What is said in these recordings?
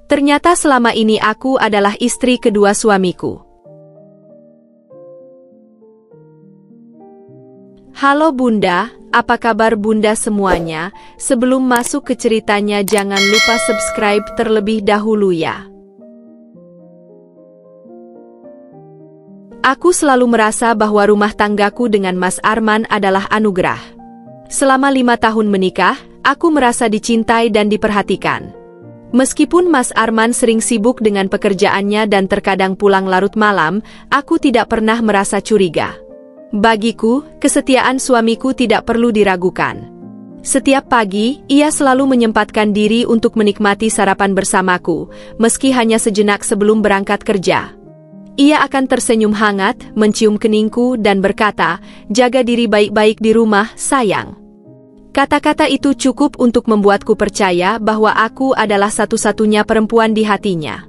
Ternyata selama ini aku adalah istri kedua suamiku. Halo Bunda, apa kabar Bunda semuanya? Sebelum masuk ke ceritanya jangan lupa subscribe terlebih dahulu ya. Aku selalu merasa bahwa rumah tanggaku dengan Mas Arman adalah anugerah. Selama 5 tahun menikah, aku merasa dicintai dan diperhatikan. Meskipun Mas Arman sering sibuk dengan pekerjaannya dan terkadang pulang larut malam, aku tidak pernah merasa curiga. Bagiku, kesetiaan suamiku tidak perlu diragukan. Setiap pagi, ia selalu menyempatkan diri untuk menikmati sarapan bersamaku, meski hanya sejenak sebelum berangkat kerja. Ia akan tersenyum hangat, mencium keningku dan berkata, "Jaga diri baik-baik di rumah, sayang." Kata-kata itu cukup untuk membuatku percaya bahwa aku adalah satu-satunya perempuan di hatinya.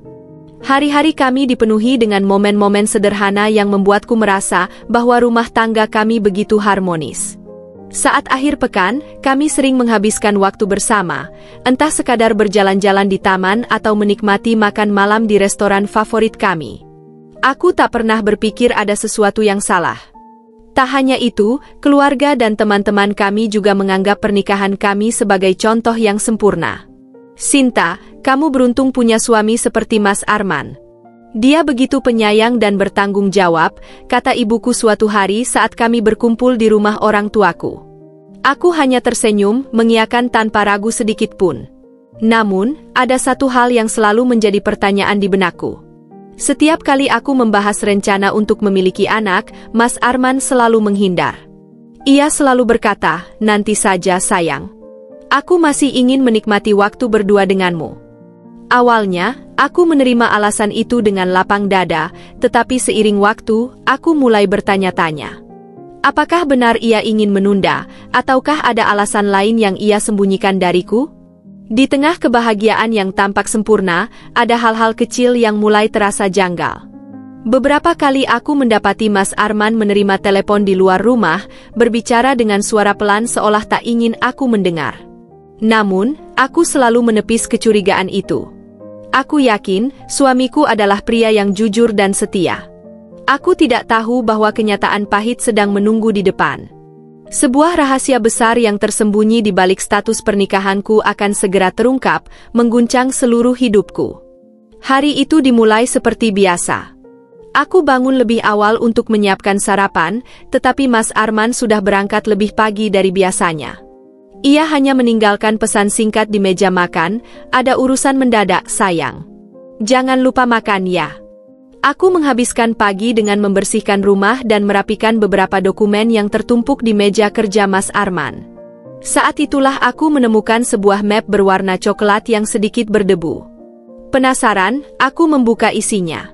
Hari-hari kami dipenuhi dengan momen-momen sederhana yang membuatku merasa bahwa rumah tangga kami begitu harmonis. Saat akhir pekan, kami sering menghabiskan waktu bersama, entah sekadar berjalan-jalan di taman atau menikmati makan malam di restoran favorit kami. Aku tak pernah berpikir ada sesuatu yang salah. Tak hanya itu, keluarga dan teman-teman kami juga menganggap pernikahan kami sebagai contoh yang sempurna. "Sinta, kamu beruntung punya suami seperti Mas Arman. Dia begitu penyayang dan bertanggung jawab," kata ibuku suatu hari saat kami berkumpul di rumah orang tuaku. Aku hanya tersenyum, mengiyakan tanpa ragu sedikit pun. Namun, ada satu hal yang selalu menjadi pertanyaan di benakku. Setiap kali aku membahas rencana untuk memiliki anak, Mas Arman selalu menghindar. Ia selalu berkata, "Nanti saja sayang. Aku masih ingin menikmati waktu berdua denganmu." Awalnya, aku menerima alasan itu dengan lapang dada, tetapi seiring waktu, aku mulai bertanya-tanya. Apakah benar ia ingin menunda, ataukah ada alasan lain yang ia sembunyikan dariku? Di tengah kebahagiaan yang tampak sempurna, ada hal-hal kecil yang mulai terasa janggal. Beberapa kali aku mendapati Mas Arman menerima telepon di luar rumah, berbicara dengan suara pelan seolah tak ingin aku mendengar. Namun, aku selalu menepis kecurigaan itu. Aku yakin, suamiku adalah pria yang jujur dan setia. Aku tidak tahu bahwa kenyataan pahit sedang menunggu di depan. Sebuah rahasia besar yang tersembunyi di balik status pernikahanku akan segera terungkap, mengguncang seluruh hidupku. Hari itu dimulai seperti biasa. Aku bangun lebih awal untuk menyiapkan sarapan, tetapi Mas Arman sudah berangkat lebih pagi dari biasanya. Ia hanya meninggalkan pesan singkat di meja makan, "Ada urusan mendadak, sayang. Jangan lupa makan ya." Aku menghabiskan pagi dengan membersihkan rumah dan merapikan beberapa dokumen yang tertumpuk di meja kerja Mas Arman. Saat itulah aku menemukan sebuah map berwarna coklat yang sedikit berdebu. Penasaran, aku membuka isinya.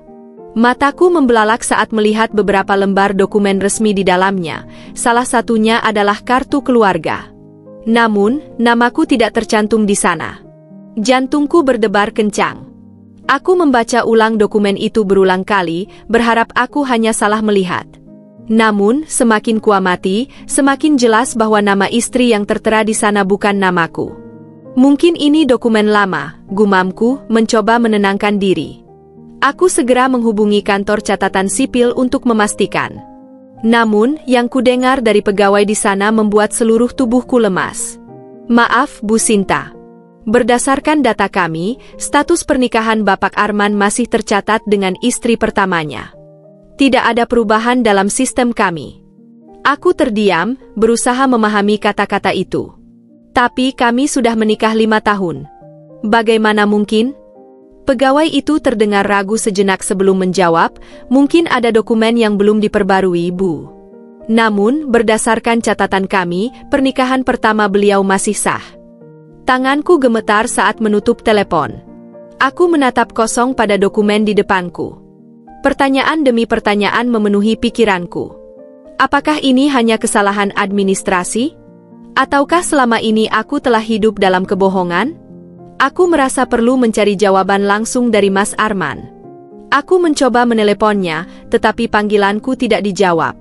Mataku membelalak saat melihat beberapa lembar dokumen resmi di dalamnya, salah satunya adalah kartu keluarga. Namun, namaku tidak tercantum di sana. Jantungku berdebar kencang. Aku membaca ulang dokumen itu berulang kali, berharap aku hanya salah melihat. Namun, semakin kuamati, semakin jelas bahwa nama istri yang tertera di sana bukan namaku. Mungkin ini dokumen lama, gumamku, mencoba menenangkan diri. Aku segera menghubungi kantor catatan sipil untuk memastikan. Namun, yang kudengar dari pegawai di sana membuat seluruh tubuhku lemas. "Maaf, Bu Sinta. Berdasarkan data kami, status pernikahan Bapak Arman masih tercatat dengan istri pertamanya. Tidak ada perubahan dalam sistem kami." Aku terdiam, berusaha memahami kata-kata itu. "Tapi kami sudah menikah 5 tahun. Bagaimana mungkin?" Pegawai itu terdengar ragu sejenak sebelum menjawab, "Mungkin ada dokumen yang belum diperbarui, Bu. Namun, berdasarkan catatan kami, pernikahan pertama beliau masih sah." Tanganku gemetar saat menutup telepon. Aku menatap kosong pada dokumen di depanku. Pertanyaan demi pertanyaan memenuhi pikiranku. Apakah ini hanya kesalahan administrasi? Ataukah selama ini aku telah hidup dalam kebohongan? Aku merasa perlu mencari jawaban langsung dari Mas Arman. Aku mencoba meneleponnya, tetapi panggilanku tidak dijawab.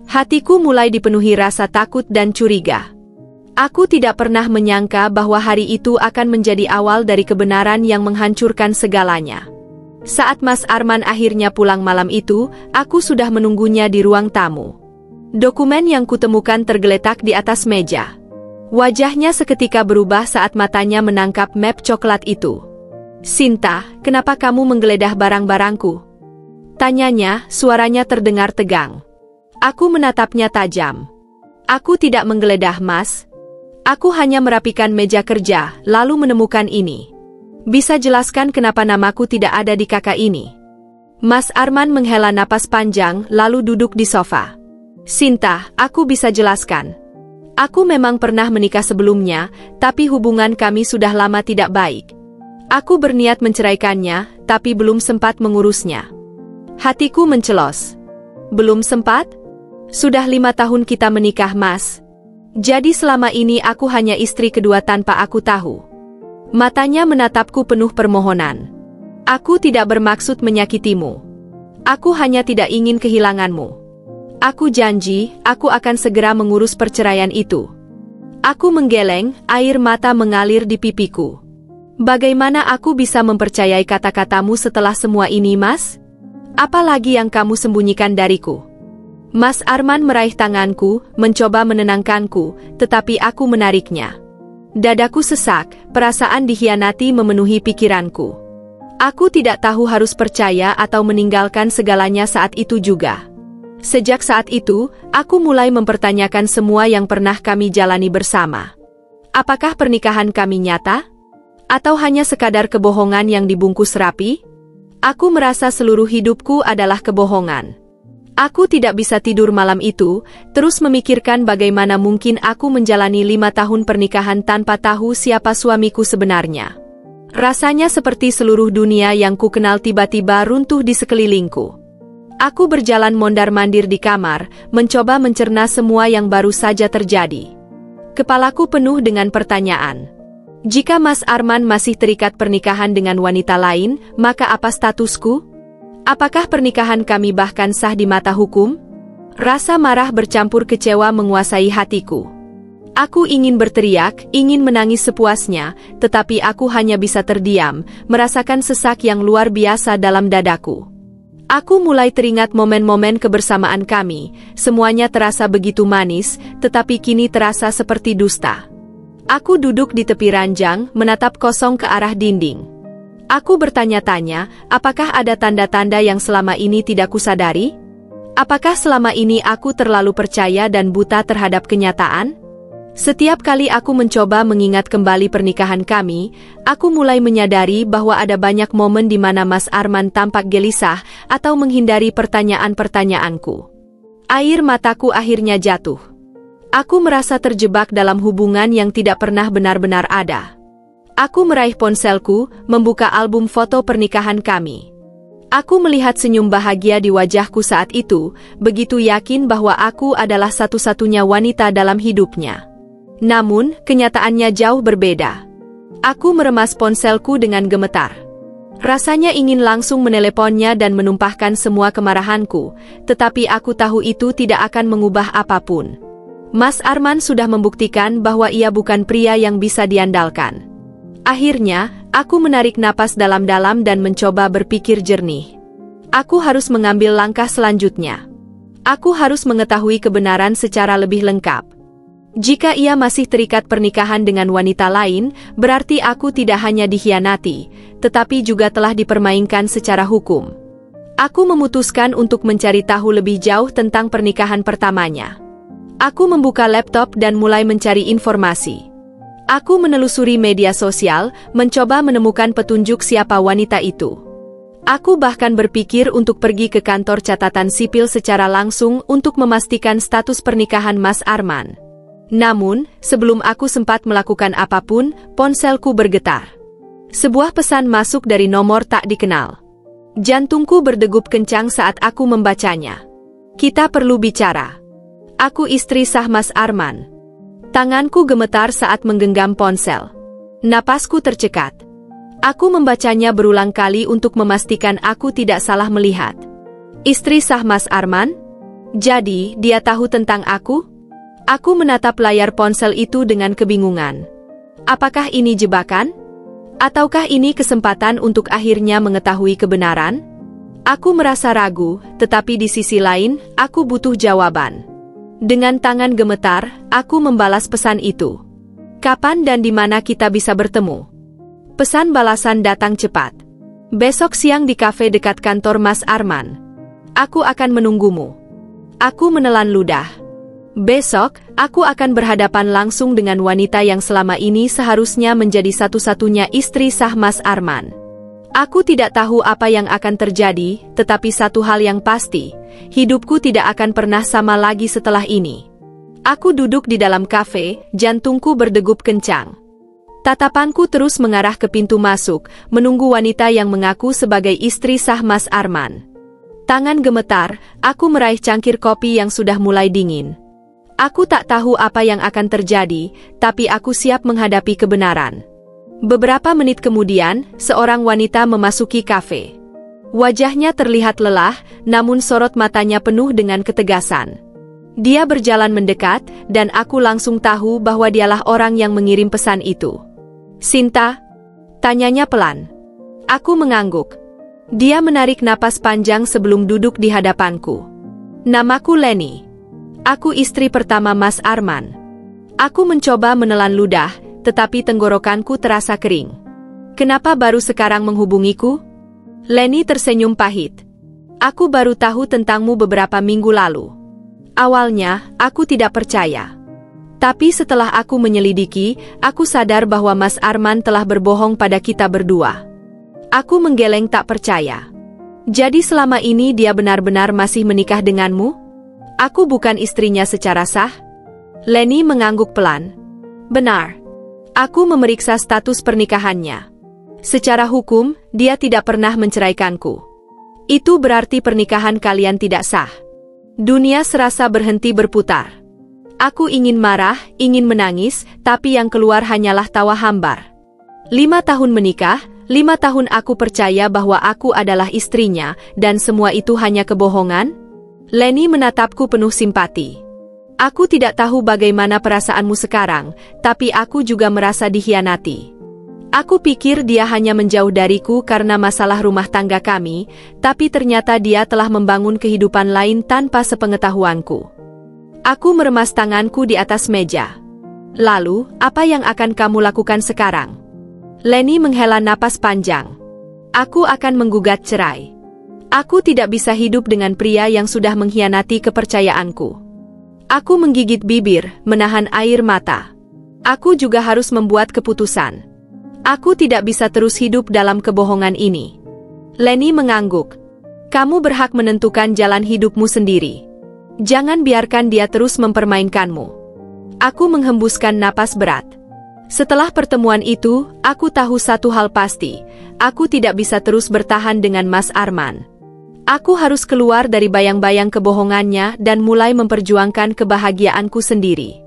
Hatiku mulai dipenuhi rasa takut dan curiga. Aku tidak pernah menyangka bahwa hari itu akan menjadi awal dari kebenaran yang menghancurkan segalanya. Saat Mas Arman akhirnya pulang malam itu, aku sudah menunggunya di ruang tamu. Dokumen yang kutemukan tergeletak di atas meja. Wajahnya seketika berubah saat matanya menangkap map coklat itu. "Sinta, kenapa kamu menggeledah barang-barangku?" tanyanya, suaranya terdengar tegang. Aku menatapnya tajam. "Aku tidak menggeledah, Mas. Aku hanya merapikan meja kerja, lalu menemukan ini. Bisa jelaskan kenapa namaku tidak ada di kakak ini?" Mas Arman menghela napas panjang, lalu duduk di sofa. "Sinta, aku bisa jelaskan. Aku memang pernah menikah sebelumnya, tapi hubungan kami sudah lama tidak baik. Aku berniat menceraikannya, tapi belum sempat mengurusnya." Hatiku mencelos. "Belum sempat? Sudah 5 tahun kita menikah, Mas. Jadi selama ini aku hanya istri kedua tanpa aku tahu." Matanya menatapku penuh permohonan. "Aku tidak bermaksud menyakitimu. Aku hanya tidak ingin kehilanganmu. Aku janji, aku akan segera mengurus perceraian itu." Aku menggeleng, air mata mengalir di pipiku. "Bagaimana aku bisa mempercayai kata-katamu setelah semua ini, Mas? Apalagi yang kamu sembunyikan dariku?" Mas Arman meraih tanganku, mencoba menenangkanku, tetapi aku menariknya. Dadaku sesak, perasaan dikhianati memenuhi pikiranku. Aku tidak tahu harus percaya atau meninggalkan segalanya saat itu juga. Sejak saat itu, aku mulai mempertanyakan semua yang pernah kami jalani bersama. Apakah pernikahan kami nyata? Atau hanya sekadar kebohongan yang dibungkus rapi? Aku merasa seluruh hidupku adalah kebohongan. Aku tidak bisa tidur malam itu, terus memikirkan bagaimana mungkin aku menjalani 5 tahun pernikahan tanpa tahu siapa suamiku sebenarnya. Rasanya seperti seluruh dunia yang ku kenal tiba-tiba runtuh di sekelilingku. Aku berjalan mondar-mandir di kamar, mencoba mencerna semua yang baru saja terjadi. Kepalaku penuh dengan pertanyaan. Jika Mas Arman masih terikat pernikahan dengan wanita lain, maka apa statusku? Apakah pernikahan kami bahkan sah di mata hukum? Rasa marah bercampur kecewa menguasai hatiku. Aku ingin berteriak, ingin menangis sepuasnya, tetapi aku hanya bisa terdiam, merasakan sesak yang luar biasa dalam dadaku. Aku mulai teringat momen-momen kebersamaan kami, semuanya terasa begitu manis, tetapi kini terasa seperti dusta. Aku duduk di tepi ranjang, menatap kosong ke arah dinding. Aku bertanya-tanya, apakah ada tanda-tanda yang selama ini tidak kusadari? Apakah selama ini aku terlalu percaya dan buta terhadap kenyataan? Setiap kali aku mencoba mengingat kembali pernikahan kami, aku mulai menyadari bahwa ada banyak momen di mana Mas Arman tampak gelisah atau menghindari pertanyaan-pertanyaanku. Air mataku akhirnya jatuh. Aku merasa terjebak dalam hubungan yang tidak pernah benar-benar ada. Aku meraih ponselku, membuka album foto pernikahan kami. Aku melihat senyum bahagia di wajahku saat itu, begitu yakin bahwa aku adalah satu-satunya wanita dalam hidupnya. Namun, kenyataannya jauh berbeda. Aku meremas ponselku dengan gemetar. Rasanya ingin langsung meneleponnya dan menumpahkan semua kemarahanku, tetapi aku tahu itu tidak akan mengubah apapun. Mas Arman sudah membuktikan bahwa ia bukan pria yang bisa diandalkan. Akhirnya, aku menarik napas dalam-dalam dan mencoba berpikir jernih. Aku harus mengambil langkah selanjutnya. Aku harus mengetahui kebenaran secara lebih lengkap. Jika ia masih terikat pernikahan dengan wanita lain, berarti aku tidak hanya dikhianati, tetapi juga telah dipermainkan secara hukum. Aku memutuskan untuk mencari tahu lebih jauh tentang pernikahan pertamanya. Aku membuka laptop dan mulai mencari informasi. Aku menelusuri media sosial, mencoba menemukan petunjuk siapa wanita itu. Aku bahkan berpikir untuk pergi ke kantor catatan sipil secara langsung untuk memastikan status pernikahan Mas Arman. Namun, sebelum aku sempat melakukan apapun, ponselku bergetar. Sebuah pesan masuk dari nomor tak dikenal. Jantungku berdegup kencang saat aku membacanya. "Kita perlu bicara. Aku istri sah Mas Arman." Tanganku gemetar saat menggenggam ponsel. Napasku tercekat. Aku membacanya berulang kali untuk memastikan aku tidak salah melihat. Istri sah Mas Arman? Jadi, dia tahu tentang aku? Aku menatap layar ponsel itu dengan kebingungan. Apakah ini jebakan? Ataukah ini kesempatan untuk akhirnya mengetahui kebenaran? Aku merasa ragu, tetapi di sisi lain, aku butuh jawaban. Dengan tangan gemetar, aku membalas pesan itu. Kapan dan di mana kita bisa bertemu? Pesan balasan datang cepat. Besok siang di kafe dekat kantor Mas Arman. Aku akan menunggumu. Aku menelan ludah. Besok, aku akan berhadapan langsung dengan wanita yang selama ini seharusnya menjadi satu-satunya istri sah Mas Arman. Aku tidak tahu apa yang akan terjadi, tetapi satu hal yang pasti, hidupku tidak akan pernah sama lagi setelah ini. Aku duduk di dalam kafe, jantungku berdegup kencang. Tatapanku terus mengarah ke pintu masuk, menunggu wanita yang mengaku sebagai istri sah Mas Arman. Tangan gemetar, aku meraih cangkir kopi yang sudah mulai dingin. Aku tak tahu apa yang akan terjadi, tapi aku siap menghadapi kebenaran. Beberapa menit kemudian, seorang wanita memasuki kafe. Wajahnya terlihat lelah, namun sorot matanya penuh dengan ketegasan. Dia berjalan mendekat, dan aku langsung tahu bahwa dialah orang yang mengirim pesan itu. "Sinta?" tanyanya pelan. Aku mengangguk. Dia menarik napas panjang sebelum duduk di hadapanku. "Namaku Leni. Aku istri pertama Mas Arman." Aku mencoba menelan ludah, tetapi tenggorokanku terasa kering. "Kenapa baru sekarang menghubungiku?" Leni tersenyum pahit. "Aku baru tahu tentangmu beberapa minggu lalu. Awalnya, aku tidak percaya. Tapi setelah aku menyelidiki, aku sadar bahwa Mas Arman telah berbohong pada kita berdua." Aku menggeleng tak percaya. "Jadi selama ini dia benar-benar masih menikah denganmu? Aku bukan istrinya secara sah?" Leni mengangguk pelan. "Benar. Aku memeriksa status pernikahannya. Secara hukum, dia tidak pernah menceraikanku. Itu berarti pernikahan kalian tidak sah." Dunia serasa berhenti berputar. Aku ingin marah, ingin menangis, tapi yang keluar hanyalah tawa hambar. 5 tahun menikah, 5 tahun aku percaya bahwa aku adalah istrinya, dan semua itu hanya kebohongan? Leni menatapku penuh simpati. "Aku tidak tahu bagaimana perasaanmu sekarang, tapi aku juga merasa dikhianati. Aku pikir dia hanya menjauh dariku karena masalah rumah tangga kami, tapi ternyata dia telah membangun kehidupan lain tanpa sepengetahuanku." Aku meremas tanganku di atas meja. "Lalu, apa yang akan kamu lakukan sekarang?" Leni menghela napas panjang. "Aku akan menggugat cerai. Aku tidak bisa hidup dengan pria yang sudah mengkhianati kepercayaanku." Aku menggigit bibir, menahan air mata. Aku juga harus membuat keputusan. Aku tidak bisa terus hidup dalam kebohongan ini. Leni mengangguk. "Kamu berhak menentukan jalan hidupmu sendiri. Jangan biarkan dia terus mempermainkanmu." Aku menghembuskan napas berat. Setelah pertemuan itu, aku tahu satu hal pasti. Aku tidak bisa terus bertahan dengan Mas Arman. Aku harus keluar dari bayang-bayang kebohongannya dan mulai memperjuangkan kebahagiaanku sendiri.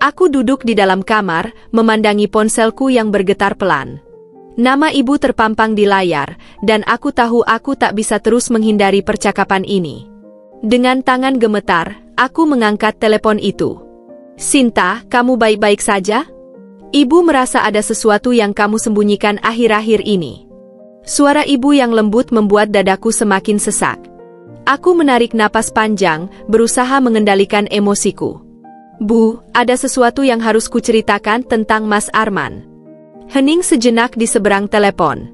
Aku duduk di dalam kamar, memandangi ponselku yang bergetar pelan. Nama ibu terpampang di layar, dan aku tahu aku tak bisa terus menghindari percakapan ini. Dengan tangan gemetar, aku mengangkat telepon itu. "Sinta, kamu baik-baik saja? Ibu merasa ada sesuatu yang kamu sembunyikan akhir-akhir ini." Suara ibu yang lembut membuat dadaku semakin sesak. Aku menarik napas panjang, berusaha mengendalikan emosiku. "Bu, ada sesuatu yang harus kuceritakan tentang Mas Arman." Hening sejenak di seberang telepon.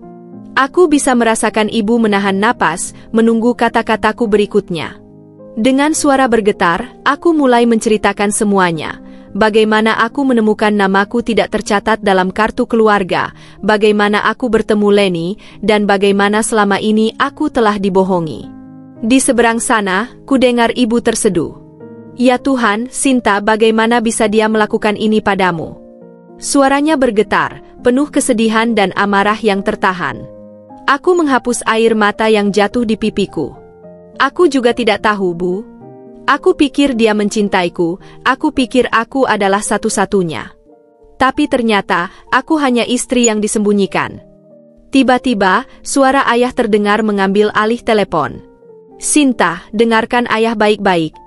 Aku bisa merasakan ibu menahan napas, menunggu kata-kataku berikutnya. Dengan suara bergetar, aku mulai menceritakan semuanya. Bagaimana aku menemukan namaku tidak tercatat dalam kartu keluarga, bagaimana aku bertemu Leni, dan bagaimana selama ini aku telah dibohongi. Di seberang sana, kudengar ibu terseduh. "Ya Tuhan, Sinta, bagaimana bisa dia melakukan ini padamu?" Suaranya bergetar, penuh kesedihan dan amarah yang tertahan. Aku menghapus air mata yang jatuh di pipiku. "Aku juga tidak tahu, Bu. Aku pikir dia mencintaiku, aku pikir aku adalah satu-satunya. Tapi ternyata, aku hanya istri yang disembunyikan." Tiba-tiba, suara ayah terdengar mengambil alih telepon. "Sinta, dengarkan ayah baik-baik.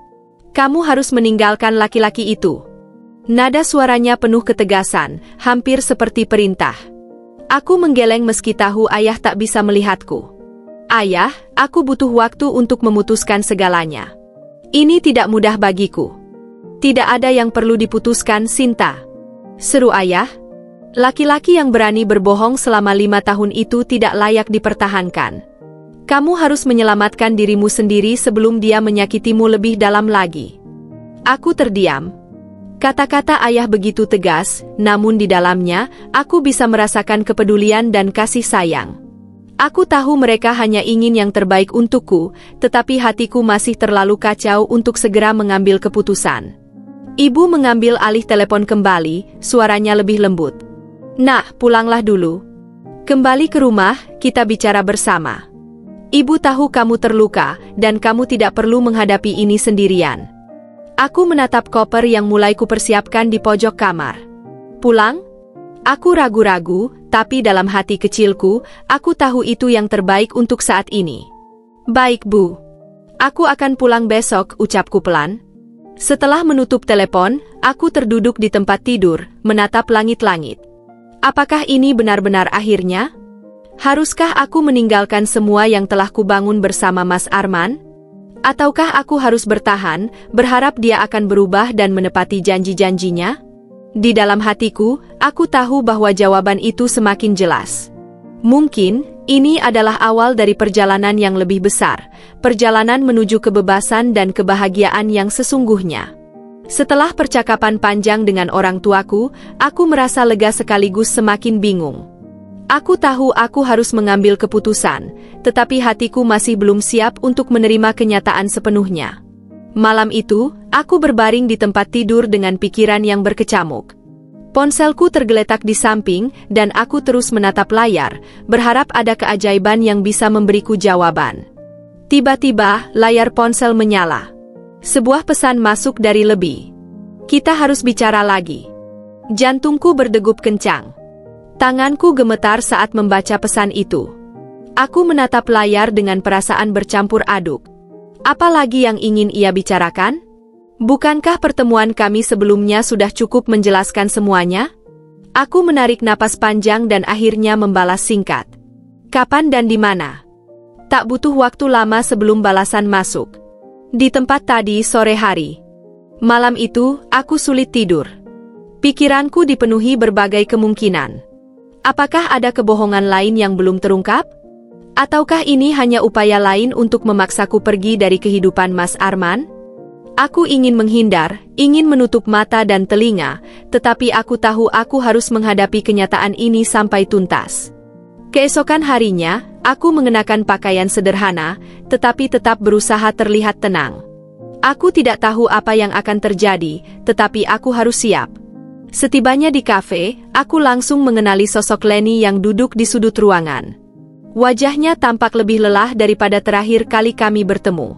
Kamu harus meninggalkan laki-laki itu. Nada suaranya penuh ketegasan, hampir seperti perintah. Aku menggeleng meski tahu ayah tak bisa melihatku. Ayah, aku butuh waktu untuk memutuskan segalanya. Ini tidak mudah bagiku. Tidak ada yang perlu diputuskan, Sinta. Seru ayah. Laki-laki yang berani berbohong selama 5 tahun itu tidak layak dipertahankan. Kamu harus menyelamatkan dirimu sendiri sebelum dia menyakitimu lebih dalam lagi. Aku terdiam. Kata-kata ayah begitu tegas, namun di dalamnya, aku bisa merasakan kepedulian dan kasih sayang. Aku tahu mereka hanya ingin yang terbaik untukku, tetapi hatiku masih terlalu kacau untuk segera mengambil keputusan. Ibu mengambil alih telepon kembali, suaranya lebih lembut. Nak, pulanglah dulu. Kembali ke rumah, kita bicara bersama. Ibu tahu kamu terluka, dan kamu tidak perlu menghadapi ini sendirian. Aku menatap koper yang mulai kupersiapkan di pojok kamar. Pulang? Aku ragu-ragu, tapi dalam hati kecilku, aku tahu itu yang terbaik untuk saat ini. Baik, Bu. Aku akan pulang besok, ucapku pelan. Setelah menutup telepon, aku terduduk di tempat tidur, menatap langit-langit. Apakah ini benar-benar akhirnya? Haruskah aku meninggalkan semua yang telah kubangun bersama Mas Arman? Ataukah aku harus bertahan, berharap dia akan berubah dan menepati janji-janjinya? Di dalam hatiku, aku tahu bahwa jawaban itu semakin jelas. Mungkin, ini adalah awal dari perjalanan yang lebih besar, perjalanan menuju kebebasan dan kebahagiaan yang sesungguhnya. Setelah percakapan panjang dengan orang tuaku, aku merasa lega sekaligus semakin bingung. Aku tahu aku harus mengambil keputusan, tetapi hatiku masih belum siap untuk menerima kenyataan sepenuhnya. Malam itu, aku berbaring di tempat tidur dengan pikiran yang berkecamuk. Ponselku tergeletak di samping, dan aku terus menatap layar, berharap ada keajaiban yang bisa memberiku jawaban. Tiba-tiba, layar ponsel menyala. Sebuah pesan masuk dari Lebih. Kita harus bicara lagi. Jantungku berdegup kencang. Tanganku gemetar saat membaca pesan itu. Aku menatap layar dengan perasaan bercampur aduk. Apa lagi yang ingin ia bicarakan? Bukankah pertemuan kami sebelumnya sudah cukup menjelaskan semuanya? Aku menarik napas panjang dan akhirnya membalas singkat. Kapan dan di mana? Tak butuh waktu lama sebelum balasan masuk. Di tempat tadi sore hari. Malam itu, aku sulit tidur. Pikiranku dipenuhi berbagai kemungkinan. Apakah ada kebohongan lain yang belum terungkap? Ataukah ini hanya upaya lain untuk memaksaku pergi dari kehidupan Mas Arman? Aku ingin menghindar, ingin menutup mata dan telinga, tetapi aku tahu aku harus menghadapi kenyataan ini sampai tuntas. Keesokan harinya, aku mengenakan pakaian sederhana, tetapi tetap berusaha terlihat tenang. Aku tidak tahu apa yang akan terjadi, tetapi aku harus siap. Setibanya di kafe, aku langsung mengenali sosok Leni yang duduk di sudut ruangan. Wajahnya tampak lebih lelah daripada terakhir kali kami bertemu.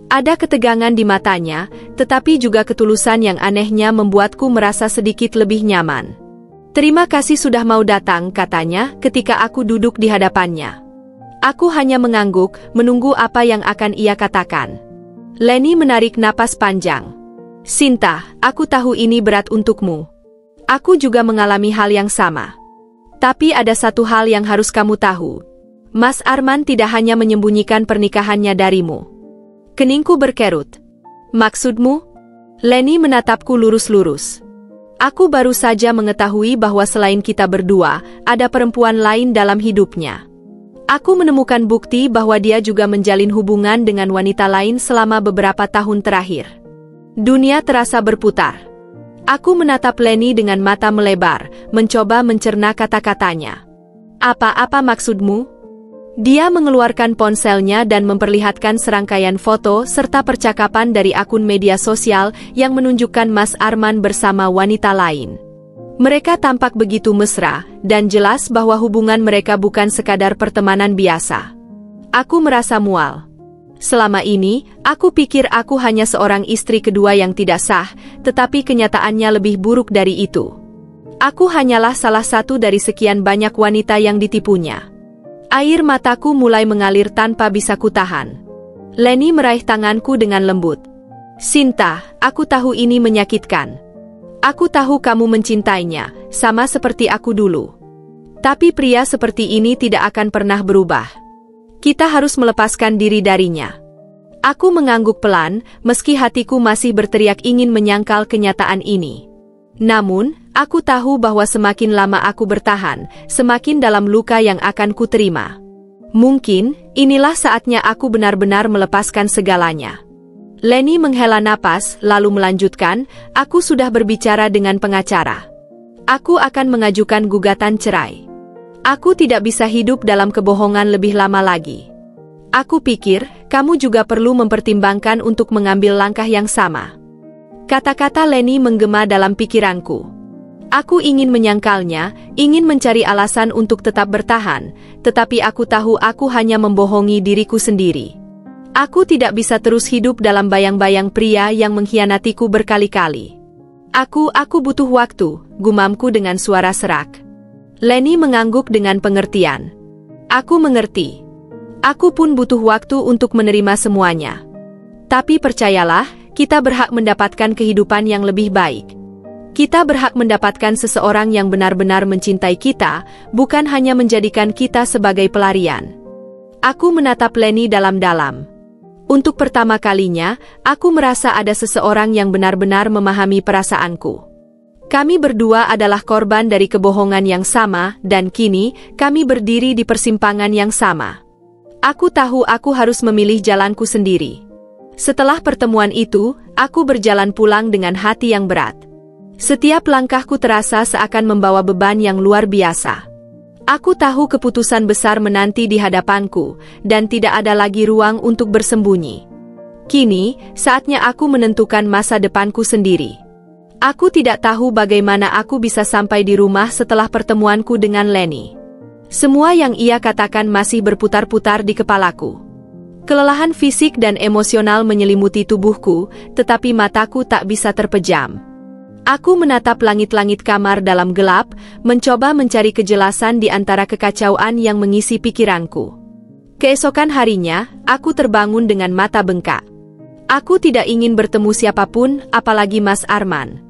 Ada ketegangan di matanya, tetapi juga ketulusan yang anehnya membuatku merasa sedikit lebih nyaman. Terima kasih sudah mau datang, katanya ketika aku duduk di hadapannya. Aku hanya mengangguk, menunggu apa yang akan ia katakan. Leni menarik napas panjang. Sinta, aku tahu ini berat untukmu. Aku juga mengalami hal yang sama. Tapi ada satu hal yang harus kamu tahu. Mas Arman tidak hanya menyembunyikan pernikahannya darimu. Keningku berkerut. Maksudmu? Leni menatapku lurus-lurus. Aku baru saja mengetahui bahwa selain kita berdua, ada perempuan lain dalam hidupnya. Aku menemukan bukti bahwa dia juga menjalin hubungan dengan wanita lain selama beberapa tahun terakhir. Dunia terasa berputar. Aku menatap Leni dengan mata melebar, mencoba mencerna kata-katanya. Apa-apa maksudmu? Dia mengeluarkan ponselnya dan memperlihatkan serangkaian foto serta percakapan dari akun media sosial yang menunjukkan Mas Arman bersama wanita lain. Mereka tampak begitu mesra, dan jelas bahwa hubungan mereka bukan sekadar pertemanan biasa. Aku merasa mual. Selama ini, aku pikir aku hanya seorang istri kedua yang tidak sah, tetapi kenyataannya lebih buruk dari itu. Aku hanyalah salah satu dari sekian banyak wanita yang ditipunya. Air mataku mulai mengalir tanpa bisa kutahan. Leni meraih tanganku dengan lembut. Sinta, aku tahu ini menyakitkan. Aku tahu kamu mencintainya, sama seperti aku dulu. Tapi pria seperti ini tidak akan pernah berubah. Kita harus melepaskan diri darinya. Aku mengangguk pelan, meski hatiku masih berteriak ingin menyangkal kenyataan ini. Namun, aku tahu bahwa semakin lama aku bertahan, semakin dalam luka yang akan kuterima. Mungkin, inilah saatnya aku benar-benar melepaskan segalanya. Lenny menghela napas, lalu melanjutkan, aku sudah berbicara dengan pengacara. Aku akan mengajukan gugatan cerai. Aku tidak bisa hidup dalam kebohongan lebih lama lagi. Aku pikir, kamu juga perlu mempertimbangkan untuk mengambil langkah yang sama. Kata-kata Lenny menggema dalam pikiranku. Aku ingin menyangkalnya, ingin mencari alasan untuk tetap bertahan, tetapi aku tahu aku hanya membohongi diriku sendiri. Aku tidak bisa terus hidup dalam bayang-bayang pria yang mengkhianatiku berkali-kali. Aku butuh waktu, gumamku dengan suara serak. Lenny mengangguk dengan pengertian. Aku mengerti. Aku pun butuh waktu untuk menerima semuanya. Tapi percayalah, kita berhak mendapatkan kehidupan yang lebih baik. Kita berhak mendapatkan seseorang yang benar-benar mencintai kita, bukan hanya menjadikan kita sebagai pelarian. Aku menatap Lenny dalam-dalam. Untuk pertama kalinya, aku merasa ada seseorang yang benar-benar memahami perasaanku. Kami berdua adalah korban dari kebohongan yang sama, dan kini, kami berdiri di persimpangan yang sama. Aku tahu aku harus memilih jalanku sendiri. Setelah pertemuan itu, aku berjalan pulang dengan hati yang berat. Setiap langkahku terasa seakan membawa beban yang luar biasa. Aku tahu keputusan besar menanti di hadapanku, dan tidak ada lagi ruang untuk bersembunyi. Kini, saatnya aku menentukan masa depanku sendiri. Aku tidak tahu bagaimana aku bisa sampai di rumah setelah pertemuanku dengan Lenny. Semua yang ia katakan masih berputar-putar di kepalaku. Kelelahan fisik dan emosional menyelimuti tubuhku, tetapi mataku tak bisa terpejam. Aku menatap langit-langit kamar dalam gelap, mencoba mencari kejelasan di antara kekacauan yang mengisi pikiranku. Keesokan harinya, aku terbangun dengan mata bengkak. Aku tidak ingin bertemu siapapun, apalagi Mas Arman.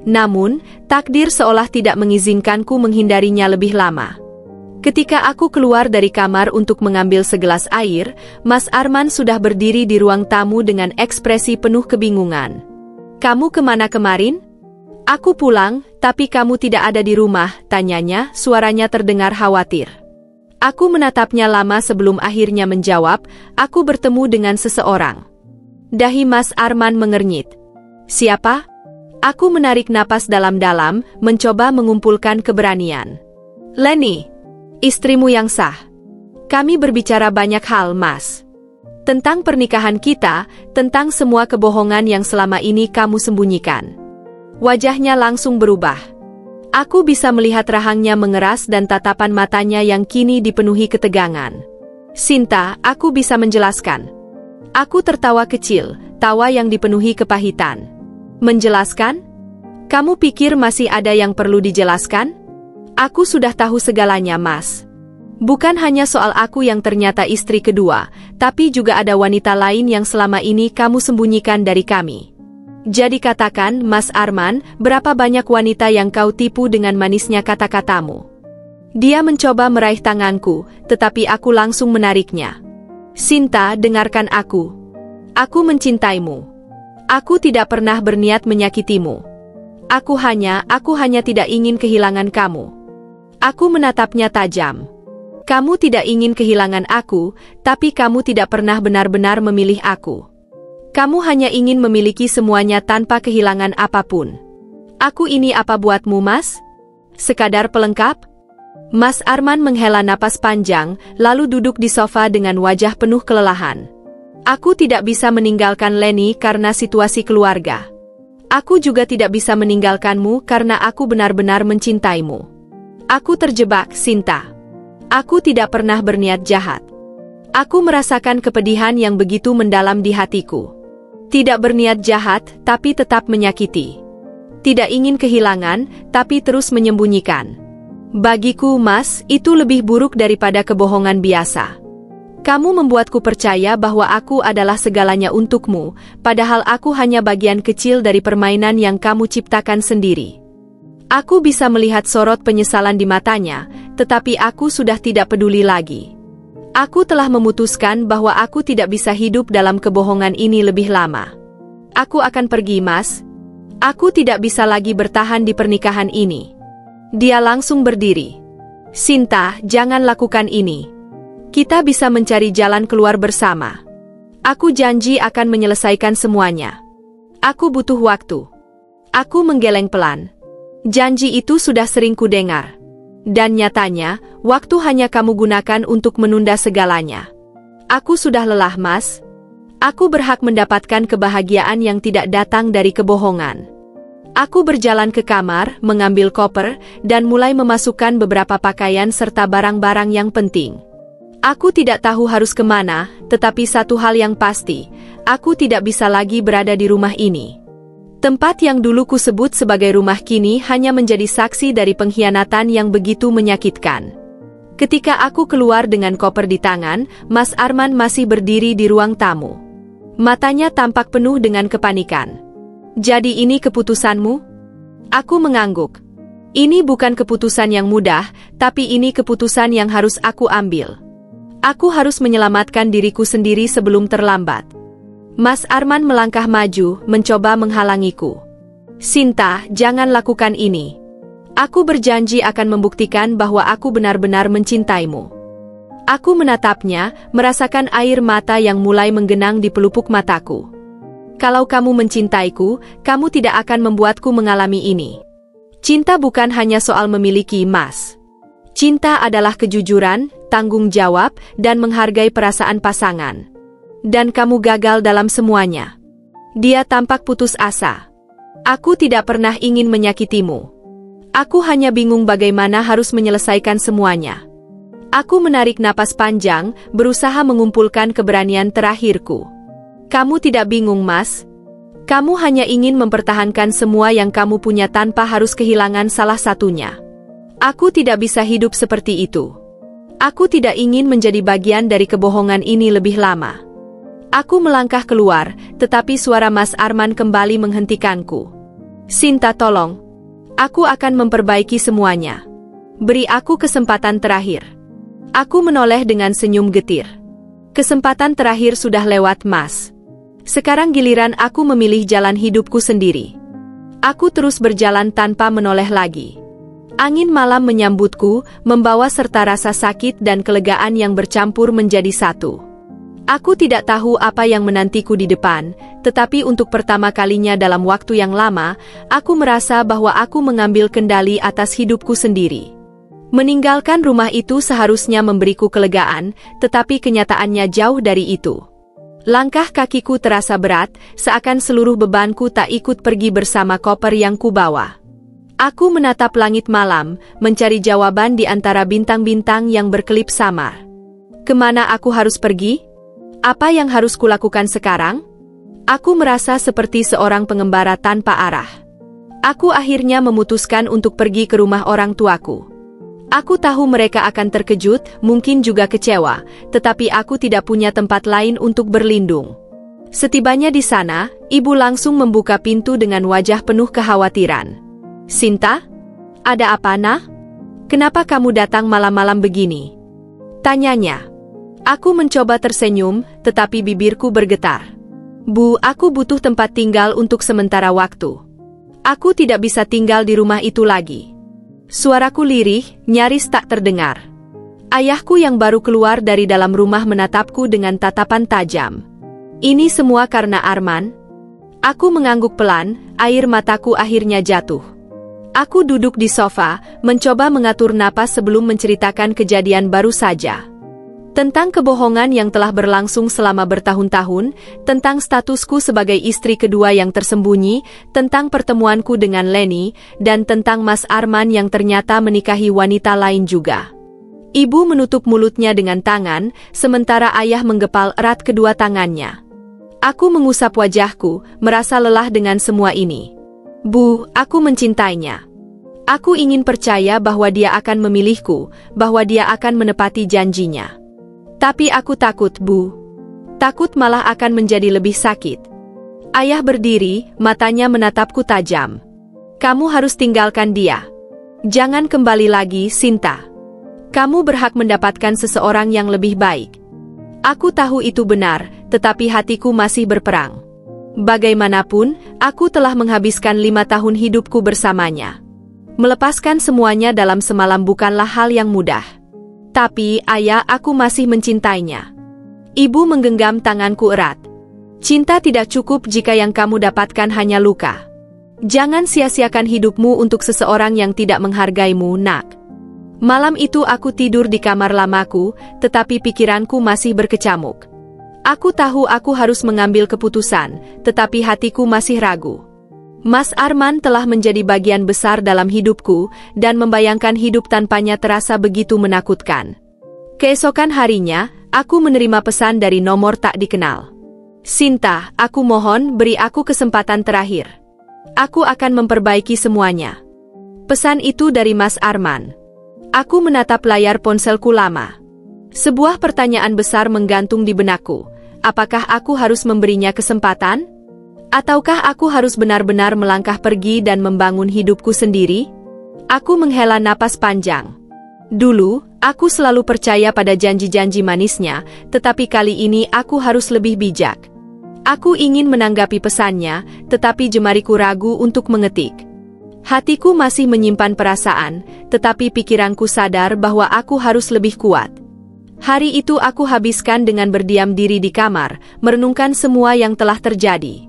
Namun, takdir seolah tidak mengizinkanku menghindarinya lebih lama. Ketika aku keluar dari kamar untuk mengambil segelas air, Mas Arman sudah berdiri di ruang tamu dengan ekspresi penuh kebingungan. "Kamu kemana kemarin?" "Aku pulang, tapi kamu tidak ada di rumah," tanyanya, suaranya terdengar khawatir. Aku menatapnya lama sebelum akhirnya menjawab, "Aku bertemu dengan seseorang." Dahi Mas Arman mengernyit. "Siapa?" Aku menarik napas dalam-dalam, mencoba mengumpulkan keberanian. "Lenny, istrimu yang sah. Kami berbicara banyak hal, Mas. Tentang pernikahan kita, tentang semua kebohongan yang selama ini kamu sembunyikan." Wajahnya langsung berubah. Aku bisa melihat rahangnya mengeras dan tatapan matanya yang kini dipenuhi ketegangan. "Sinta, aku bisa menjelaskan." Aku tertawa kecil, tawa yang dipenuhi kepahitan. "Menjelaskan? Kamu pikir masih ada yang perlu dijelaskan? Aku sudah tahu segalanya, Mas. Bukan hanya soal aku yang ternyata istri kedua, tapi juga ada wanita lain yang selama ini kamu sembunyikan dari kami. Jadi katakan, Mas Arman, berapa banyak wanita yang kau tipu dengan manisnya kata-katamu?" Dia mencoba meraih tanganku, tetapi aku langsung menariknya. "Sinta, dengarkan aku. Aku mencintaimu. Aku tidak pernah berniat menyakitimu. Aku hanya tidak ingin kehilangan kamu." Aku menatapnya tajam. "Kamu tidak ingin kehilangan aku, tapi kamu tidak pernah benar-benar memilih aku. Kamu hanya ingin memiliki semuanya tanpa kehilangan apapun. Aku ini apa buatmu, Mas? Sekadar pelengkap?" Mas Arman menghela napas panjang, lalu duduk di sofa dengan wajah penuh kelelahan. "Aku tidak bisa meninggalkan Lenny karena situasi keluarga. Aku juga tidak bisa meninggalkanmu karena aku benar-benar mencintaimu. Aku terjebak, Sinta. Aku tidak pernah berniat jahat. Aku merasakan kepedihan yang begitu mendalam di hatiku. Tidak berniat jahat, tapi tetap menyakiti. Tidak ingin kehilangan, tapi terus menyembunyikan. Bagiku, Mas, itu lebih buruk daripada kebohongan biasa. Kamu membuatku percaya bahwa aku adalah segalanya untukmu, padahal aku hanya bagian kecil dari permainan yang kamu ciptakan sendiri. Aku bisa melihat sorot penyesalan di matanya, tetapi aku sudah tidak peduli lagi. Aku telah memutuskan bahwa aku tidak bisa hidup dalam kebohongan ini lebih lama. Aku akan pergi, Mas. Aku tidak bisa lagi bertahan di pernikahan ini. Dia langsung berdiri. Sinta, jangan lakukan ini. Kita bisa mencari jalan keluar bersama. Aku janji akan menyelesaikan semuanya. Aku butuh waktu. Aku menggeleng pelan. Janji itu sudah sering kudengar. Dan nyatanya, waktu hanya kamu gunakan untuk menunda segalanya. Aku sudah lelah, Mas. Aku berhak mendapatkan kebahagiaan yang tidak datang dari kebohongan. Aku berjalan ke kamar, mengambil koper, dan mulai memasukkan beberapa pakaian serta barang-barang yang penting. Aku tidak tahu harus kemana, tetapi satu hal yang pasti, aku tidak bisa lagi berada di rumah ini. Tempat yang dulu kusebut sebagai rumah kini hanya menjadi saksi dari pengkhianatan yang begitu menyakitkan. Ketika aku keluar dengan koper di tangan, Mas Arman masih berdiri di ruang tamu. Matanya tampak penuh dengan kepanikan. Jadi ini keputusanmu? Aku mengangguk. Ini bukan keputusan yang mudah, tapi ini keputusan yang harus aku ambil. Aku harus menyelamatkan diriku sendiri sebelum terlambat. Mas Arman melangkah maju, mencoba menghalangiku. Sinta, jangan lakukan ini. Aku berjanji akan membuktikan bahwa aku benar-benar mencintaimu. Aku menatapnya, merasakan air mata yang mulai menggenang di pelupuk mataku. Kalau kamu mencintaiku, kamu tidak akan membuatku mengalami ini. Cinta bukan hanya soal memiliki, Mas. Cinta adalah kejujuran, tanggung jawab, dan menghargai perasaan pasangan. Dan kamu gagal dalam semuanya. Dia tampak putus asa. Aku tidak pernah ingin menyakitimu. Aku hanya bingung bagaimana harus menyelesaikan semuanya. Aku menarik napas panjang, berusaha mengumpulkan keberanian terakhirku. Kamu tidak bingung, Mas. Kamu hanya ingin mempertahankan semua yang kamu punya tanpa harus kehilangan salah satunya. Aku tidak bisa hidup seperti itu. Aku tidak ingin menjadi bagian dari kebohongan ini lebih lama. Aku melangkah keluar, tetapi suara Mas Arman kembali menghentikanku. Sinta, tolong. Aku akan memperbaiki semuanya. Beri aku kesempatan terakhir. Aku menoleh dengan senyum getir. Kesempatan terakhir sudah lewat, Mas. Sekarang giliran aku memilih jalan hidupku sendiri. Aku terus berjalan tanpa menoleh lagi. Angin malam menyambutku, membawa serta rasa sakit dan kelegaan yang bercampur menjadi satu. Aku tidak tahu apa yang menantiku di depan, tetapi untuk pertama kalinya dalam waktu yang lama, aku merasa bahwa aku mengambil kendali atas hidupku sendiri. Meninggalkan rumah itu seharusnya memberiku kelegaan, tetapi kenyataannya jauh dari itu. Langkah kakiku terasa berat, seakan seluruh bebanku tak ikut pergi bersama koper yang kubawa. Aku menatap langit malam, mencari jawaban di antara bintang-bintang yang berkelip samar. Kemana aku harus pergi? Apa yang harus kulakukan sekarang? Aku merasa seperti seorang pengembara tanpa arah. Aku akhirnya memutuskan untuk pergi ke rumah orang tuaku. Aku tahu mereka akan terkejut, mungkin juga kecewa, tetapi aku tidak punya tempat lain untuk berlindung. Setibanya di sana, ibu langsung membuka pintu dengan wajah penuh kekhawatiran. Sinta? Ada apa, Nah? Kenapa kamu datang malam-malam begini? Tanyanya. Aku mencoba tersenyum, tetapi bibirku bergetar. Bu, aku butuh tempat tinggal untuk sementara waktu. Aku tidak bisa tinggal di rumah itu lagi. Suaraku lirih, nyaris tak terdengar. Ayahku yang baru keluar dari dalam rumah menatapku dengan tatapan tajam. Ini semua karena Arman? Aku mengangguk pelan, air mataku akhirnya jatuh. Aku duduk di sofa, mencoba mengatur napas sebelum menceritakan kejadian baru saja. Tentang kebohongan yang telah berlangsung selama bertahun-tahun, tentang statusku sebagai istri kedua yang tersembunyi, tentang pertemuanku dengan Leni, dan tentang Mas Arman yang ternyata menikahi wanita lain juga. Ibu menutup mulutnya dengan tangan, sementara ayah menggepal erat kedua tangannya. Aku mengusap wajahku, merasa lelah dengan semua ini. Bu, aku mencintainya. Aku ingin percaya bahwa dia akan memilihku, bahwa dia akan menepati janjinya. Tapi aku takut, Bu. Takut malah akan menjadi lebih sakit. Ayah berdiri, matanya menatapku tajam. Kamu harus tinggalkan dia. Jangan kembali lagi, Sinta. Kamu berhak mendapatkan seseorang yang lebih baik. Aku tahu itu benar, tetapi hatiku masih berperang. Bagaimanapun, aku telah menghabiskan 5 tahun hidupku bersamanya. Melepaskan semuanya dalam semalam bukanlah hal yang mudah. Tapi, ayah, aku masih mencintainya. Ibu menggenggam tanganku erat. Cinta tidak cukup jika yang kamu dapatkan hanya luka. Jangan sia-siakan hidupmu untuk seseorang yang tidak menghargaimu, nak. Malam itu aku tidur di kamar lamaku, tetapi pikiranku masih berkecamuk. Aku tahu aku harus mengambil keputusan, tetapi hatiku masih ragu. Mas Arman telah menjadi bagian besar dalam hidupku, dan membayangkan hidup tanpanya terasa begitu menakutkan. Keesokan harinya, aku menerima pesan dari nomor tak dikenal. Sinta, aku mohon beri aku kesempatan terakhir. Aku akan memperbaiki semuanya. Pesan itu dari Mas Arman. Aku menatap layar ponselku lama. Sebuah pertanyaan besar menggantung di benakku. Apakah aku harus memberinya kesempatan? Ataukah aku harus benar-benar melangkah pergi dan membangun hidupku sendiri? Aku menghela napas panjang. Dulu, aku selalu percaya pada janji-janji manisnya, tetapi kali ini aku harus lebih bijak. Aku ingin menanggapi pesannya, tetapi jemariku ragu untuk mengetik. Hatiku masih menyimpan perasaan, tetapi pikiranku sadar bahwa aku harus lebih kuat. Hari itu aku habiskan dengan berdiam diri di kamar, merenungkan semua yang telah terjadi.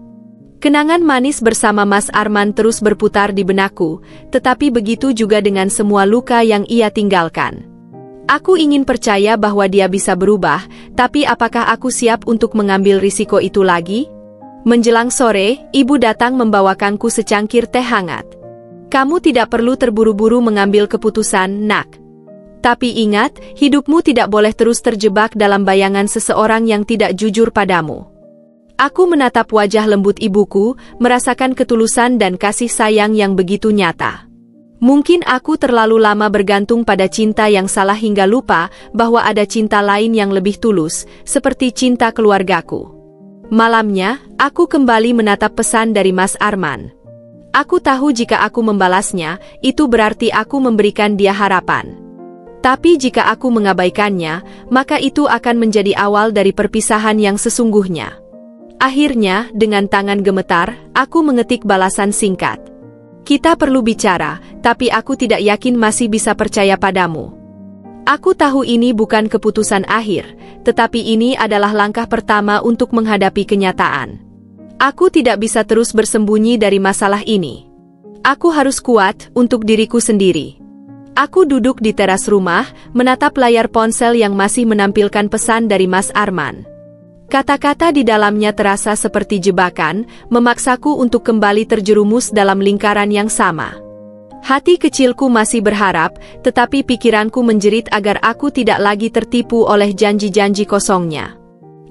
Kenangan manis bersama Mas Arman terus berputar di benakku, tetapi begitu juga dengan semua luka yang ia tinggalkan. Aku ingin percaya bahwa dia bisa berubah, tapi apakah aku siap untuk mengambil risiko itu lagi? Menjelang sore, ibu datang membawakanku secangkir teh hangat. Kamu tidak perlu terburu-buru mengambil keputusan, nak. Tapi ingat, hidupmu tidak boleh terus terjebak dalam bayangan seseorang yang tidak jujur padamu. Aku menatap wajah lembut ibuku, merasakan ketulusan dan kasih sayang yang begitu nyata. Mungkin aku terlalu lama bergantung pada cinta yang salah hingga lupa bahwa ada cinta lain yang lebih tulus, seperti cinta keluargaku. Malamnya, aku kembali menatap pesan dari Mas Arman. Aku tahu jika aku membalasnya, itu berarti aku memberikan dia harapan. Tapi jika aku mengabaikannya, maka itu akan menjadi awal dari perpisahan yang sesungguhnya. Akhirnya, dengan tangan gemetar, aku mengetik balasan singkat. Kita perlu bicara, tapi aku tidak yakin masih bisa percaya padamu. Aku tahu ini bukan keputusan akhir, tetapi ini adalah langkah pertama untuk menghadapi kenyataan. Aku tidak bisa terus bersembunyi dari masalah ini. Aku harus kuat untuk diriku sendiri. Aku duduk di teras rumah, menatap layar ponsel yang masih menampilkan pesan dari Mas Arman. Kata-kata di dalamnya terasa seperti jebakan, memaksaku untuk kembali terjerumus dalam lingkaran yang sama. Hati kecilku masih berharap, tetapi pikiranku menjerit agar aku tidak lagi tertipu oleh janji-janji kosongnya.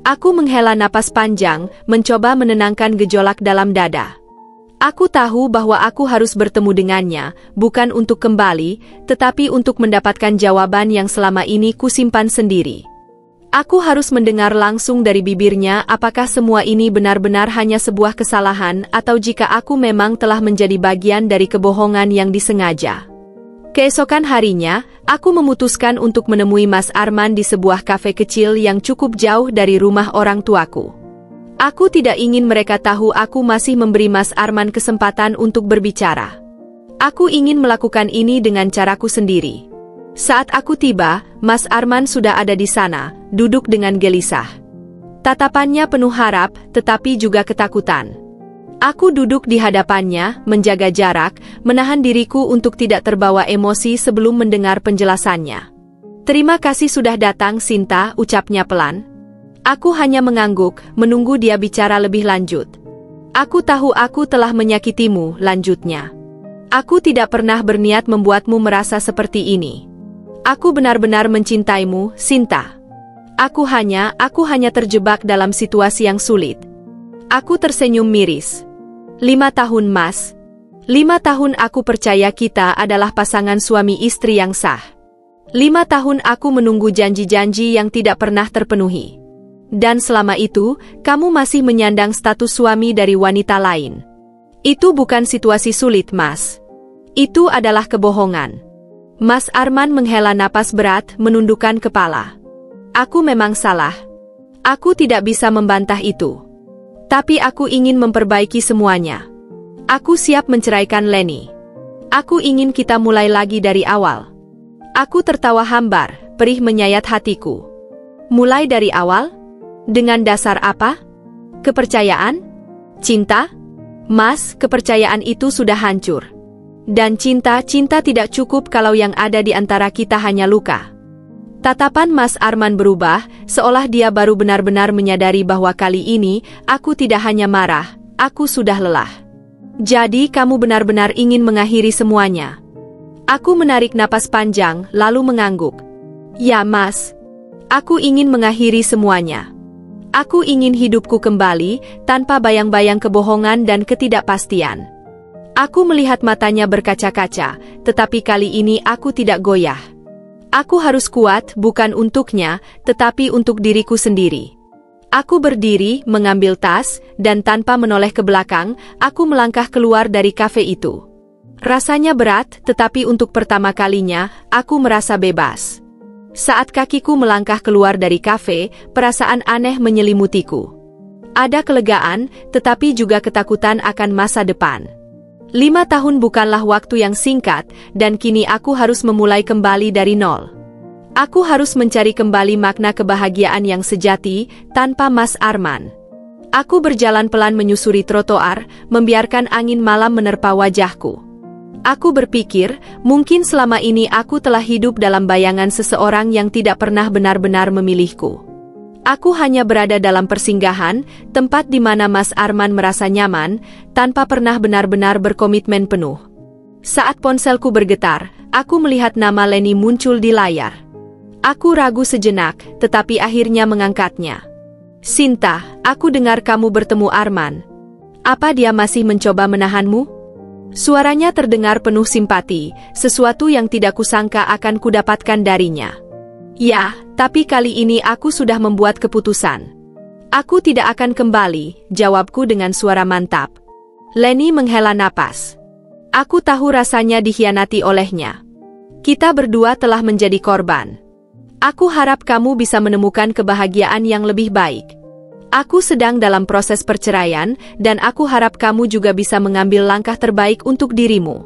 Aku menghela napas panjang, mencoba menenangkan gejolak dalam dada. Aku tahu bahwa aku harus bertemu dengannya, bukan untuk kembali, tetapi untuk mendapatkan jawaban yang selama ini kusimpan sendiri. Aku harus mendengar langsung dari bibirnya apakah semua ini benar-benar hanya sebuah kesalahan atau jika aku memang telah menjadi bagian dari kebohongan yang disengaja. Keesokan harinya, aku memutuskan untuk menemui Mas Arman di sebuah kafe kecil yang cukup jauh dari rumah orang tuaku. Aku tidak ingin mereka tahu aku masih memberi Mas Arman kesempatan untuk berbicara. Aku ingin melakukan ini dengan caraku sendiri. Saat aku tiba, Mas Arman sudah ada di sana, duduk dengan gelisah. Tatapannya penuh harap, tetapi juga ketakutan. Aku duduk di hadapannya, menjaga jarak, menahan diriku untuk tidak terbawa emosi sebelum mendengar penjelasannya. Terima kasih sudah datang, Sinta, ucapnya pelan. Aku hanya mengangguk, menunggu dia bicara lebih lanjut. Aku tahu aku telah menyakitimu, lanjutnya. Aku tidak pernah berniat membuatmu merasa seperti ini. Aku benar-benar mencintaimu, Sinta. Aku hanya terjebak dalam situasi yang sulit. Aku tersenyum miris. 5 tahun, Mas. 5 tahun aku percaya kita adalah pasangan suami istri yang sah. 5 tahun aku menunggu janji-janji yang tidak pernah terpenuhi. Dan selama itu, kamu masih menyandang status suami dari wanita lain. Itu bukan situasi sulit, Mas. Itu adalah kebohongan. Mas Arman menghela napas berat, menundukkan kepala. Aku memang salah. Aku tidak bisa membantah itu. Tapi aku ingin memperbaiki semuanya. Aku siap menceraikan Leni. Aku ingin kita mulai lagi dari awal. Aku tertawa hambar, perih menyayat hatiku. Mulai dari awal? Dengan dasar apa? Kepercayaan? Cinta? Mas, kepercayaan itu sudah hancur. Dan cinta tidak cukup kalau yang ada di antara kita hanya luka. Tatapan Mas Arman berubah, seolah dia baru benar-benar menyadari bahwa kali ini, aku tidak hanya marah, aku sudah lelah. Jadi kamu benar-benar ingin mengakhiri semuanya. Aku menarik napas panjang, lalu mengangguk. Ya, Mas. Aku ingin mengakhiri semuanya. Aku ingin hidupku kembali, tanpa bayang-bayang kebohongan dan ketidakpastian. Aku melihat matanya berkaca-kaca, tetapi kali ini aku tidak goyah. Aku harus kuat, bukan untuknya, tetapi untuk diriku sendiri. Aku berdiri, mengambil tas, dan tanpa menoleh ke belakang, aku melangkah keluar dari kafe itu. Rasanya berat, tetapi untuk pertama kalinya, aku merasa bebas. Saat kakiku melangkah keluar dari kafe, perasaan aneh menyelimutiku. Ada kelegaan, tetapi juga ketakutan akan masa depan. 5 tahun bukanlah waktu yang singkat, dan kini aku harus memulai kembali dari nol. Aku harus mencari kembali makna kebahagiaan yang sejati, tanpa Mas Arman. Aku berjalan pelan menyusuri trotoar, membiarkan angin malam menerpa wajahku. Aku berpikir, mungkin selama ini aku telah hidup dalam bayangan seseorang yang tidak pernah benar-benar memilihku. Aku hanya berada dalam persinggahan, tempat di mana Mas Arman merasa nyaman, tanpa pernah benar-benar berkomitmen penuh. Saat ponselku bergetar, aku melihat nama Leni muncul di layar. Aku ragu sejenak, tetapi akhirnya mengangkatnya. Sinta, aku dengar kamu bertemu Arman. Apa dia masih mencoba menahanmu? Suaranya terdengar penuh simpati, sesuatu yang tidak kusangka akan kudapatkan darinya. Ya, tapi kali ini aku sudah membuat keputusan. Aku tidak akan kembali, jawabku dengan suara mantap. Leni menghela napas. Aku tahu rasanya dikhianati olehnya. Kita berdua telah menjadi korban. Aku harap kamu bisa menemukan kebahagiaan yang lebih baik. Aku sedang dalam proses perceraian, dan aku harap kamu juga bisa mengambil langkah terbaik untuk dirimu.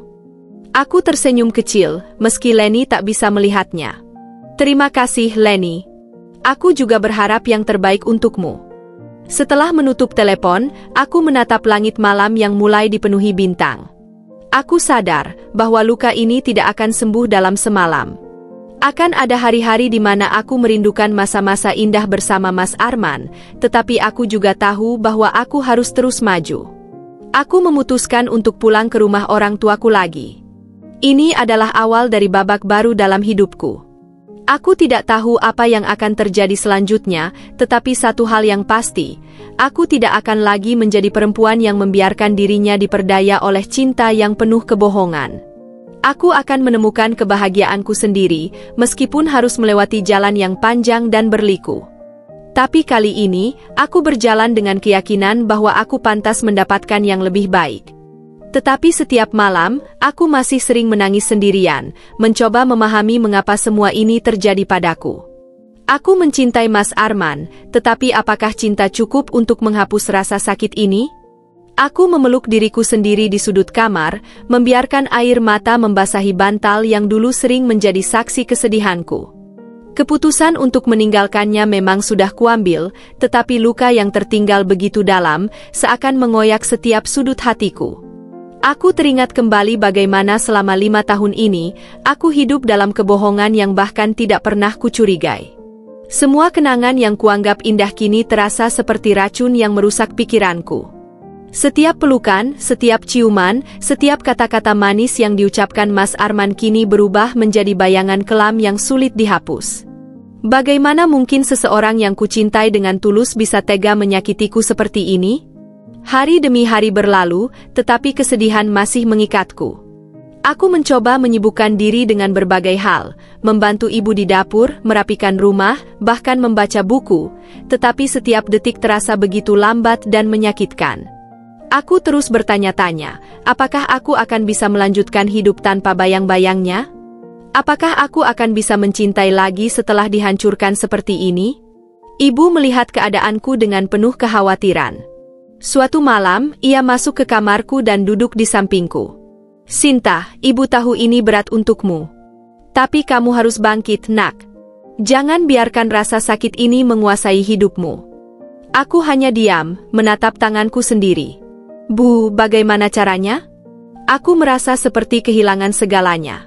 Aku tersenyum kecil, meski Leni tak bisa melihatnya. Terima kasih, Leni. Aku juga berharap yang terbaik untukmu. Setelah menutup telepon, aku menatap langit malam yang mulai dipenuhi bintang. Aku sadar bahwa luka ini tidak akan sembuh dalam semalam. Akan ada hari-hari di mana aku merindukan masa-masa indah bersama Mas Arman, tetapi aku juga tahu bahwa aku harus terus maju. Aku memutuskan untuk pulang ke rumah orang tuaku lagi. Ini adalah awal dari babak baru dalam hidupku. Aku tidak tahu apa yang akan terjadi selanjutnya, tetapi satu hal yang pasti, aku tidak akan lagi menjadi perempuan yang membiarkan dirinya diperdaya oleh cinta yang penuh kebohongan. Aku akan menemukan kebahagiaanku sendiri, meskipun harus melewati jalan yang panjang dan berliku. Tapi kali ini, aku berjalan dengan keyakinan bahwa aku pantas mendapatkan yang lebih baik. Tetapi setiap malam, aku masih sering menangis sendirian, mencoba memahami mengapa semua ini terjadi padaku. Aku mencintai Mas Arman, tetapi apakah cinta cukup untuk menghapus rasa sakit ini? Aku memeluk diriku sendiri di sudut kamar, membiarkan air mata membasahi bantal yang dulu sering menjadi saksi kesedihanku. Keputusan untuk meninggalkannya memang sudah kuambil, tetapi luka yang tertinggal begitu dalam, seakan mengoyak setiap sudut hatiku. Aku teringat kembali bagaimana selama 5 tahun ini, aku hidup dalam kebohongan yang bahkan tidak pernah kucurigai. Semua kenangan yang kuanggap indah kini terasa seperti racun yang merusak pikiranku. Setiap pelukan, setiap ciuman, setiap kata-kata manis yang diucapkan Mas Arman kini berubah menjadi bayangan kelam yang sulit dihapus. Bagaimana mungkin seseorang yang kucintai dengan tulus bisa tega menyakitiku seperti ini? Hari demi hari berlalu, tetapi kesedihan masih mengikatku. Aku mencoba menyibukkan diri dengan berbagai hal, membantu ibu di dapur, merapikan rumah, bahkan membaca buku, tetapi setiap detik terasa begitu lambat dan menyakitkan. Aku terus bertanya-tanya, apakah aku akan bisa melanjutkan hidup tanpa bayang-bayangnya? Apakah aku akan bisa mencintai lagi setelah dihancurkan seperti ini? Ibu melihat keadaanku dengan penuh kekhawatiran. Suatu malam, ia masuk ke kamarku dan duduk di sampingku. "Sinta, ibu tahu ini berat untukmu. Tapi kamu harus bangkit, nak. Jangan biarkan rasa sakit ini menguasai hidupmu." Aku hanya diam, menatap tanganku sendiri. "Bu, bagaimana caranya?" Aku merasa seperti kehilangan segalanya.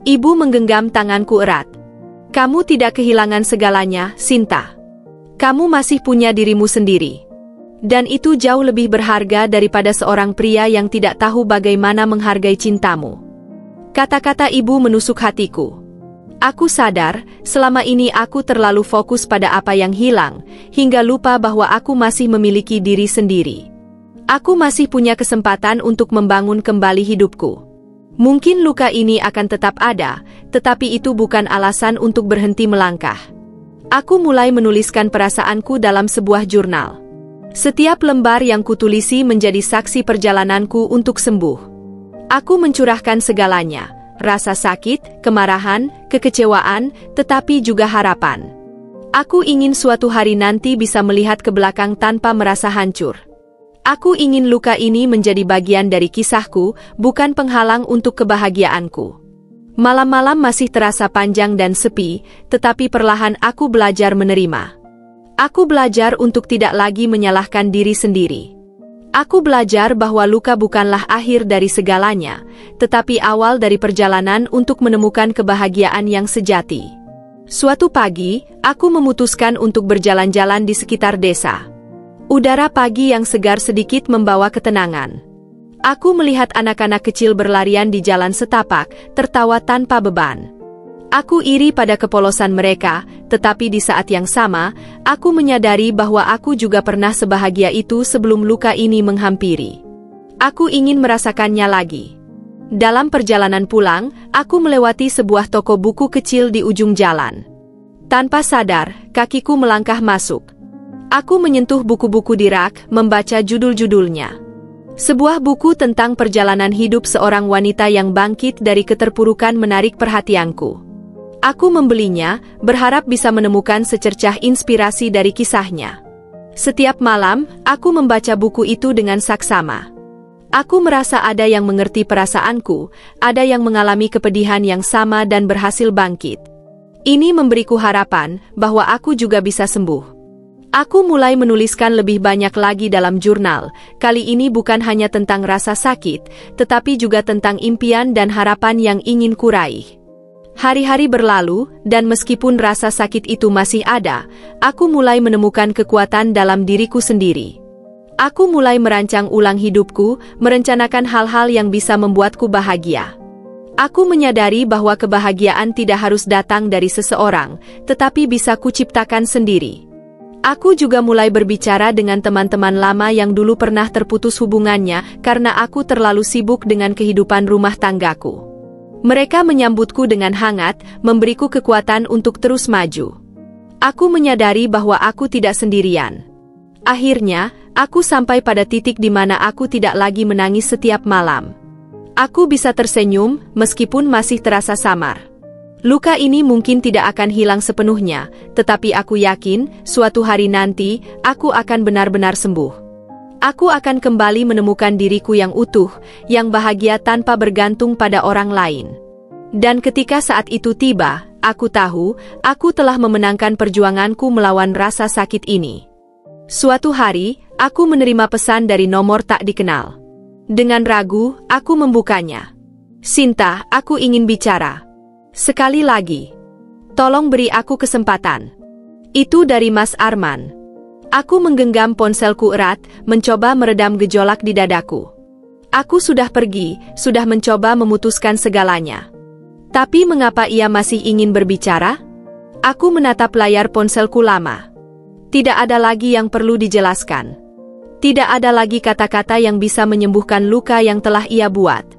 Ibu menggenggam tanganku erat. "Kamu tidak kehilangan segalanya, Sinta. Kamu masih punya dirimu sendiri. Dan itu jauh lebih berharga daripada seorang pria yang tidak tahu bagaimana menghargai cintamu." Kata-kata ibu menusuk hatiku. Aku sadar, selama ini aku terlalu fokus pada apa yang hilang, hingga lupa bahwa aku masih memiliki diri sendiri. Aku masih punya kesempatan untuk membangun kembali hidupku. Mungkin luka ini akan tetap ada, tetapi itu bukan alasan untuk berhenti melangkah. Aku mulai menuliskan perasaanku dalam sebuah jurnal. Setiap lembar yang kutulisi menjadi saksi perjalananku untuk sembuh. Aku mencurahkan segalanya, rasa sakit, kemarahan, kekecewaan, tetapi juga harapan. Aku ingin suatu hari nanti bisa melihat ke belakang tanpa merasa hancur. Aku ingin luka ini menjadi bagian dari kisahku, bukan penghalang untuk kebahagiaanku. Malam-malam masih terasa panjang dan sepi, tetapi perlahan aku belajar menerima. Aku belajar untuk tidak lagi menyalahkan diri sendiri. Aku belajar bahwa luka bukanlah akhir dari segalanya, tetapi awal dari perjalanan untuk menemukan kebahagiaan yang sejati. Suatu pagi, aku memutuskan untuk berjalan-jalan di sekitar desa. Udara pagi yang segar sedikit membawa ketenangan. Aku melihat anak-anak kecil berlarian di jalan setapak, tertawa tanpa beban. Aku iri pada kepolosan mereka, tetapi di saat yang sama, aku menyadari bahwa aku juga pernah sebahagia itu sebelum luka ini menghampiri. Aku ingin merasakannya lagi. Dalam perjalanan pulang, aku melewati sebuah toko buku kecil di ujung jalan. Tanpa sadar, kakiku melangkah masuk. Aku menyentuh buku-buku di rak, membaca judul-judulnya. Sebuah buku tentang perjalanan hidup seorang wanita yang bangkit dari keterpurukan menarik perhatianku. Aku membelinya, berharap bisa menemukan secercah inspirasi dari kisahnya. Setiap malam, aku membaca buku itu dengan saksama. Aku merasa ada yang mengerti perasaanku, ada yang mengalami kepedihan yang sama dan berhasil bangkit. Ini memberiku harapan bahwa aku juga bisa sembuh. Aku mulai menuliskan lebih banyak lagi dalam jurnal, kali ini bukan hanya tentang rasa sakit, tetapi juga tentang impian dan harapan yang ingin kuraih. Hari-hari berlalu, dan meskipun rasa sakit itu masih ada, aku mulai menemukan kekuatan dalam diriku sendiri. Aku mulai merancang ulang hidupku, merencanakan hal-hal yang bisa membuatku bahagia. Aku menyadari bahwa kebahagiaan tidak harus datang dari seseorang, tetapi bisa kuciptakan sendiri. Aku juga mulai berbicara dengan teman-teman lama yang dulu pernah terputus hubungannya karena aku terlalu sibuk dengan kehidupan rumah tanggaku. Mereka menyambutku dengan hangat, memberiku kekuatan untuk terus maju. Aku menyadari bahwa aku tidak sendirian. Akhirnya, aku sampai pada titik di mana aku tidak lagi menangis setiap malam. Aku bisa tersenyum, meskipun masih terasa samar. Luka ini mungkin tidak akan hilang sepenuhnya, tetapi aku yakin, suatu hari nanti, aku akan benar-benar sembuh. Aku akan kembali menemukan diriku yang utuh, yang bahagia tanpa bergantung pada orang lain. Dan ketika saat itu tiba, aku tahu, aku telah memenangkan perjuanganku melawan rasa sakit ini. Suatu hari, aku menerima pesan dari nomor tak dikenal. Dengan ragu, aku membukanya. "Sinta, aku ingin bicara. Sekali lagi. Tolong beri aku kesempatan." Itu dari Mas Arman. Aku menggenggam ponselku erat, mencoba meredam gejolak di dadaku. Aku sudah pergi, sudah mencoba memutuskan segalanya. Tapi mengapa ia masih ingin berbicara? Aku menatap layar ponselku lama. Tidak ada lagi yang perlu dijelaskan. Tidak ada lagi kata-kata yang bisa menyembuhkan luka yang telah ia buat.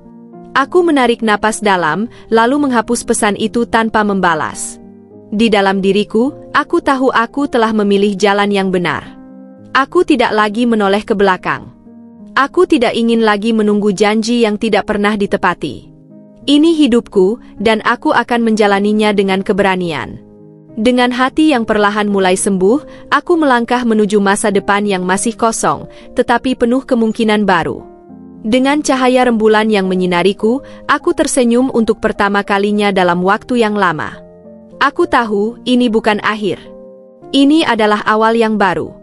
Aku menarik napas dalam, lalu menghapus pesan itu tanpa membalas. Di dalam diriku, aku tahu aku telah memilih jalan yang benar. Aku tidak lagi menoleh ke belakang. Aku tidak ingin lagi menunggu janji yang tidak pernah ditepati. Ini hidupku, dan aku akan menjalaninya dengan keberanian. Dengan hati yang perlahan mulai sembuh, aku melangkah menuju masa depan yang masih kosong, tetapi penuh kemungkinan baru. Dengan cahaya rembulan yang menyinariku, aku tersenyum untuk pertama kalinya dalam waktu yang lama. Aku tahu, ini bukan akhir. Ini adalah awal yang baru.